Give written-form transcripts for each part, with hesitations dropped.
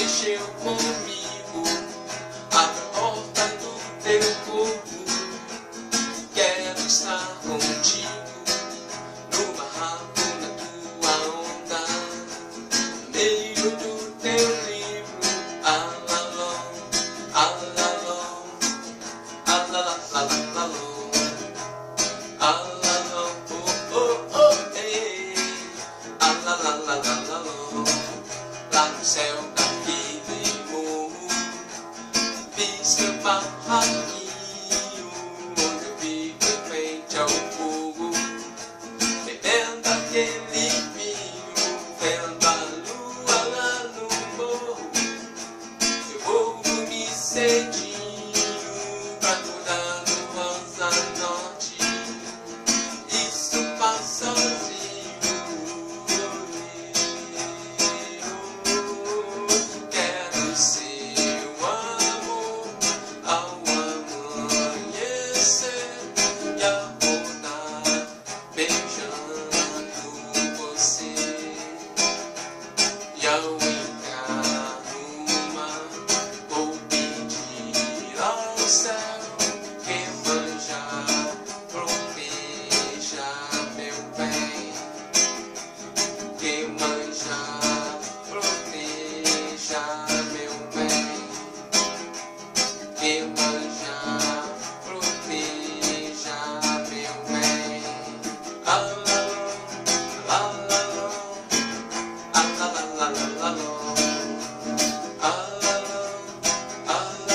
mexeu comigo. Abre a porta do teu corpo, quero estar contigo, no barraco, na tua onda, no meio do teu livro. Alalô, alalô, alalalalalo, alalô, oh, oh, oh, ei, alalalalalo. Lá no céu daquele morro, fiz meu barraquinho, onde eu fico em frente ao fogo, bebendo aquele vinho, vendo a lua lá no morro. Eu vou dormir cedinho pra acordar no Rosa Norte. Isso passa sozinho. Quero seu amor ao amanhecer e acordar beijando você. E ao entrar no mar, vou pedir ao céu que manja, proteja meu bem, que manja, proteja meu bem, que manja, proteja meu bem. Alalô, alalô, alalalalalo, alalô, alalô, alalalalalo.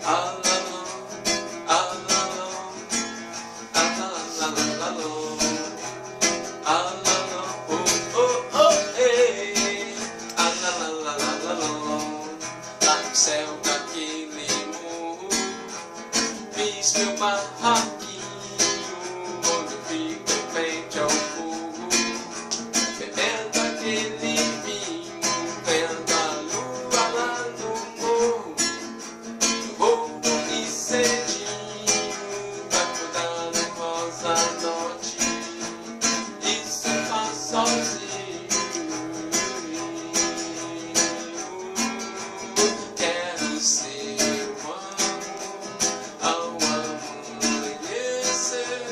Alalô, alalô, alalalalalo, alalô, oh, oh, oh, ei, alalalalalo. Lá no céu daquele morro, fiz meu barraquinho, onde eu fico em frente ao fogo, bebendo aquele vinho, vendo a lua lá no morro. Vou dormir cedinho pra acordar no Rosa Norte. Isso faz sozinho. Quero seu amor ao amanhecer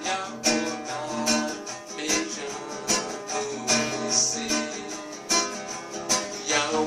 e acordar beijando você. E ao